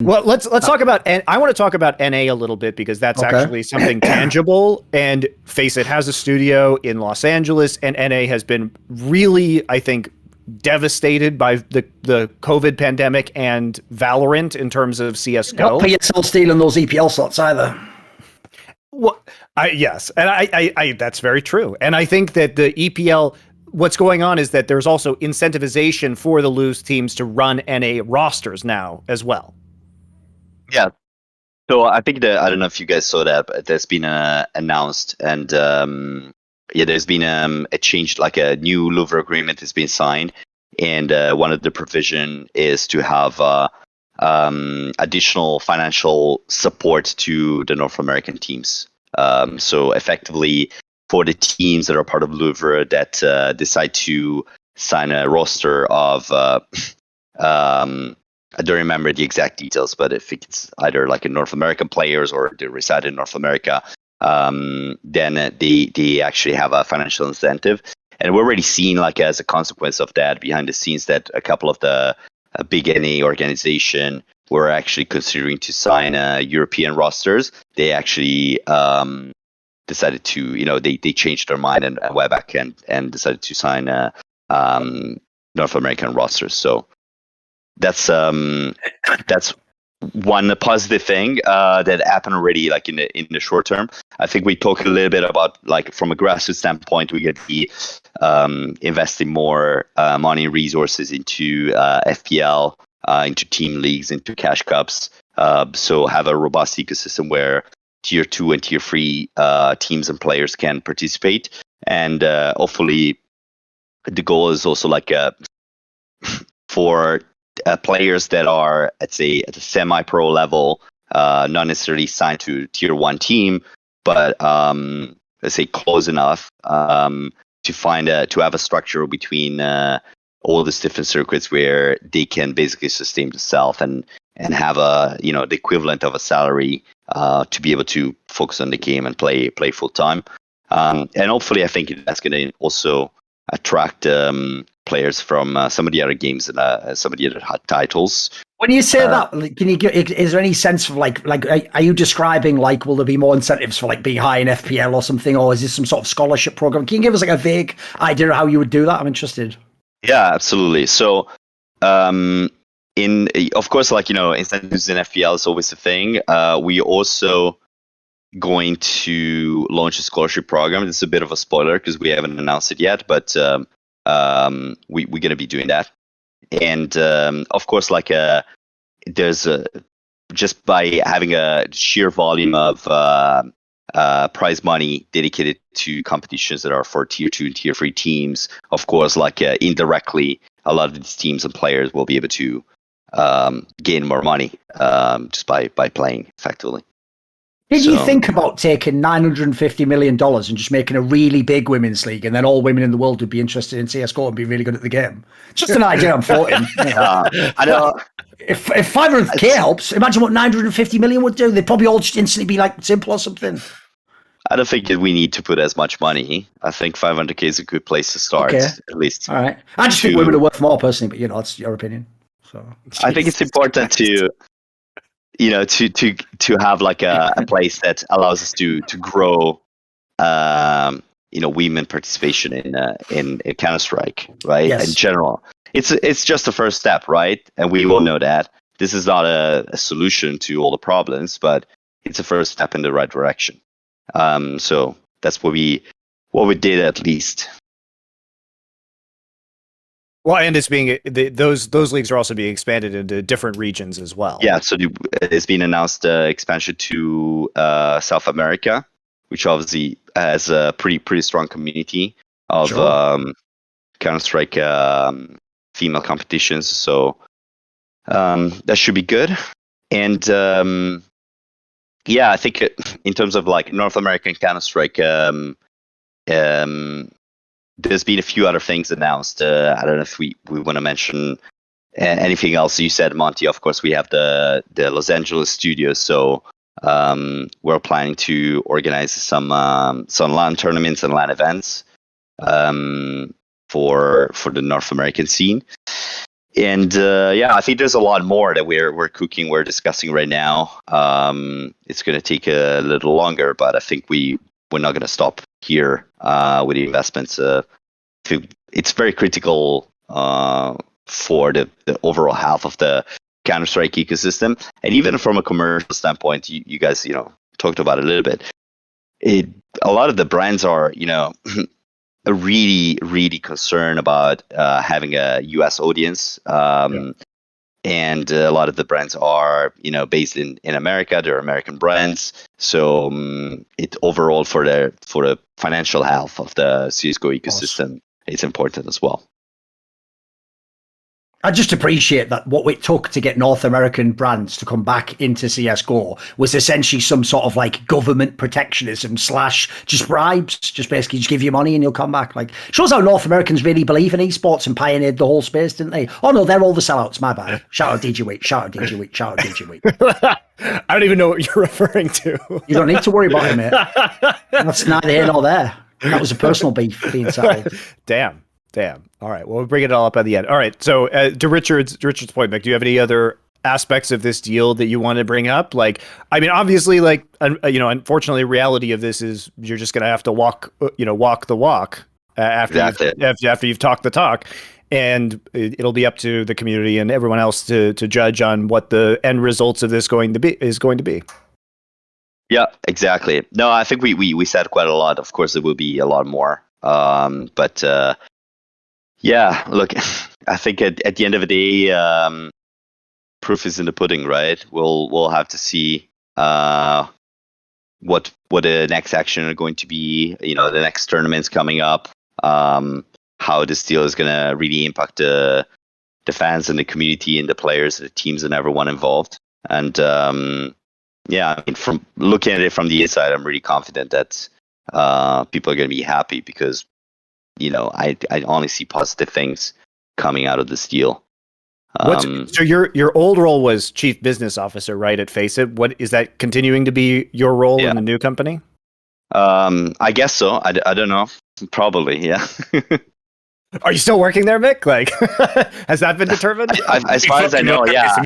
Well, let's talk about, and I want to talk about NA a little bit because that's actually something tangible. And face it, has a studio in Los Angeles, and NA has been really, I think, devastated by the COVID pandemic and Valorant in terms of CSGO. Not PSL stealing those EPL slots either. Well, yes, and I that's very true. And I think that the EPL, what's going on is that there's also incentivization for the loose teams to run NA rosters now as well. Yeah. So I think I don't know if you guys saw that, but there's been announced, and there's been a change, like a new Louvre agreement has been signed, and one of the provision is to have additional financial support to the North American teams. So effectively, for the teams that are part of Louvre that decide to sign a roster of I don't remember the exact details, but I think it's either like a North American players or they reside in North America, then they actually have a financial incentive. And we're already seeing, like, as a consequence of that behind the scenes, that a couple of the big NA organization were actually considering to sign European rosters. They actually decided to, they changed their mind and went back and decided to sign North American rosters. So that's one positive thing that happened already, like in the short term. I think we talked a little bit about, like, from a grassroots standpoint, we get the investing more money and resources into FPL, into team leagues, into cash cups. So have a robust ecosystem where tier 2 and tier 3 teams and players can participate. And hopefully the goal is also, like, for players that are, let's say, at a semi-pro level, not necessarily signed to tier 1 team, but let's say close enough to have a structure between all these different circuits where they can basically sustain themselves and have the equivalent of a salary to be able to focus on the game and play full time. And hopefully, I think that's going to also attract players from some of the other games and some of the other hot titles. When you say that, can you is there any sense of like are you describing, like, will there be more incentives for, like, being high in FPL or something, or is this some sort of scholarship program? Can you give us, like, a vague idea of how you would do that? I'm interested. Yeah, absolutely. So of course, like, incentives in FPL is always a thing. We also going to launch a scholarship program. This is a bit of a spoiler because we haven't announced it yet, but we're going to be doing that. And of course, like, there's just by having a sheer volume of prize money dedicated to competitions that are for tier 2 and tier 3 teams, of course, like, indirectly, a lot of these teams and players will be able to gain more money just by playing effectively. Did you think about taking $950 million and just making a really big women's league, and then all women in the world would be interested in CSGO and be really good at the game? Just an idea I'm floating. I know. If 500k helps, imagine what 950 million would do. They'd probably all just instantly be like simple or something. I don't think that we need to put as much money. I think 500k is a good place to start, at least. All right. I just think women are worth more personally, but that's your opinion. So I think it's important to have, like, a place that allows us to grow, women participation in Counter-Strike, right? Yes. In general, it's just the first step, right? And we all know that this is not a solution to all the problems, but it's a first step in the right direction. So that's what we did, at least. Well, and it's being those leagues are also being expanded into different regions as well. Yeah, so it's been announced expansion to South America, which obviously has a pretty strong community of Counter-Strike female competitions. So that should be good. And I think in terms of, like, North American Counter-Strike, there's been a few other things announced. I don't know if we want to mention anything else. You said, Monty, of course, we have the Los Angeles studio. So we're planning to organize some LAN tournaments and LAN events for the North American scene. And yeah, I think there's a lot more that we're cooking, we're discussing right now. It's going to take a little longer, but I think we're not going to stop here with the investments. It's very critical for the overall health of the Counter-Strike ecosystem, and even from a commercial standpoint, you guys talked about it a little bit. A lot of the brands are really, really concerned about having a U.S. audience. And a lot of the brands are, based in America. They're American brands. So it overall for the financial health of the CSGO ecosystem, it's important as well. I just appreciate that what it took to get North American brands to come back into CSGO was essentially some sort of like government protectionism / just bribes, just basically just give you money and you'll come back. Like, shows how North Americans really believe in esports and pioneered the whole space, didn't they? Oh no, they're all the sellouts, my bad. Shout out DJ Week, shout out DJ Week, shout out DJ Week. I don't even know what you're referring to. You don't need to worry about him, mate. That's neither here nor there. That was a personal beef being settled. Damn. All right. Well, we'll bring it all up at the end. All right. So to Richard's point, Mick, do you have any other aspects of this deal that you want to bring up? Like, I mean, obviously, like, unfortunately, the reality of this is you're just going to have to walk the walk after you've talked the talk, and it'll be up to the community and everyone else to judge on what the end results of this is going to be. Yeah, exactly. No, I think we said quite a lot. Of course, there will be a lot more. But yeah, look, I think at the end of the day, proof is in the pudding, right? We'll have to see what the next action are going to be. The next tournaments coming up. How this deal is going to really impact the fans and the community and the players, the teams, and everyone involved. And yeah, I mean, from looking at it from the inside, I'm really confident that people are going to be happy because I only see positive things coming out of this deal. So your old role was chief business officer, right? At Faceit. What is that continuing to be your role in the new company? I guess so. I don't know. Probably, yeah. Are you still working there, Mick? Like, has that been determined? As far as I know, yeah.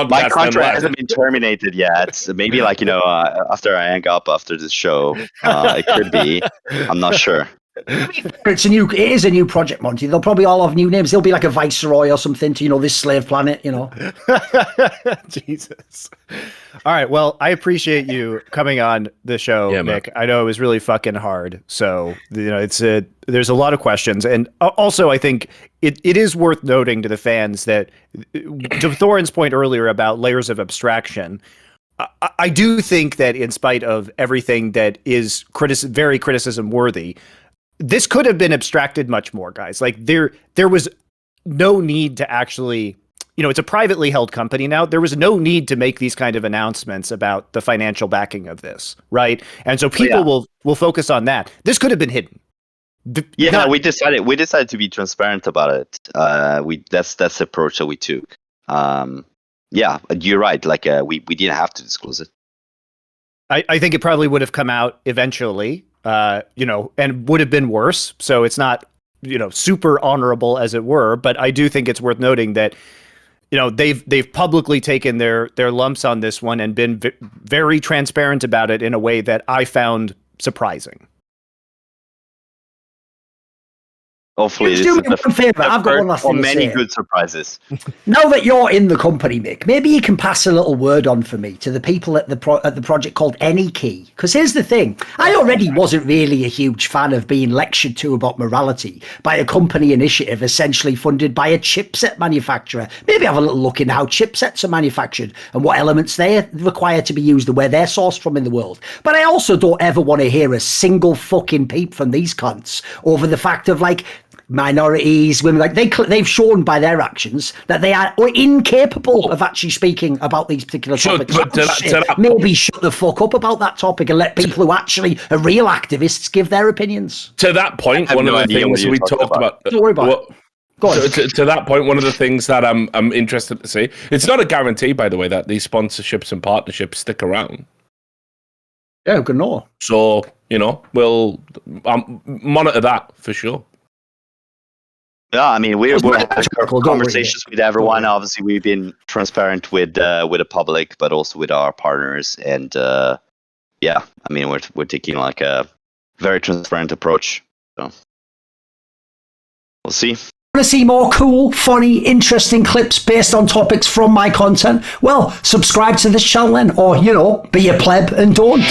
My contract hasn't been terminated yet. Maybe after I hang up after this show, it could be. I'm not sure. It is a new project, Monty. They'll probably all have new names. They'll be like a viceroy or something to, this slave planet, Jesus. All right. Well, I appreciate you coming on the show, Mick. Man. I know it was really fucking hard. So, there's a lot of questions. And also, I think it is worth noting to the fans that, to Thorin's point earlier about layers of abstraction, I do think that in spite of everything that is very criticism worthy, this could have been abstracted much more, guys. Like there was no need to actually, it's a privately held company now. There was no need to make these kind of announcements about the financial backing of this, right? And so people will focus on that. This could have been hidden. We decided to be transparent about it. That's the approach that we took. Yeah, you're right. Like we didn't have to disclose it. I think it probably would have come out eventually. And would have been worse. So it's not, super honorable as it were, but I do think it's worth noting that, they've publicly taken their lumps on this one and been very transparent about it in a way that I found surprising. Hopefully, this is the favor. I've got one last thing to say. Many good surprises. Now that you're in the company, Mick, maybe you can pass a little word on for me to the people at the project called AnyKey. Because here's the thing: I already wasn't really a huge fan of being lectured to about morality by a company initiative essentially funded by a chipset manufacturer. Maybe have a little look into how chipsets are manufactured and what elements they require to be used and where they're sourced from in the world. But I also don't ever want to hear a single fucking peep from these cunts over the fact of minorities, women, they've shown by their actions that they are incapable of actually speaking about these particular topics. Maybe shut the fuck up about that topic and let people who actually are real activists give their opinions. To that point, one of the things we talked about. Don't worry about it. Go on. To that point, one of the things that I'm interested to see, it's not a guarantee, by the way, that these sponsorships and partnerships stick around. Yeah, good know. So, we'll monitor that for sure. Yeah, I mean, we're having Don't conversations worry. with everyone. Obviously, we've been transparent with the public, but also with our partners. And yeah, I mean, we're taking like a very transparent approach. So we'll see. Want to see more cool, funny, interesting clips based on topics from my content? Well, subscribe to this channel then, or, you know, be a pleb and don't.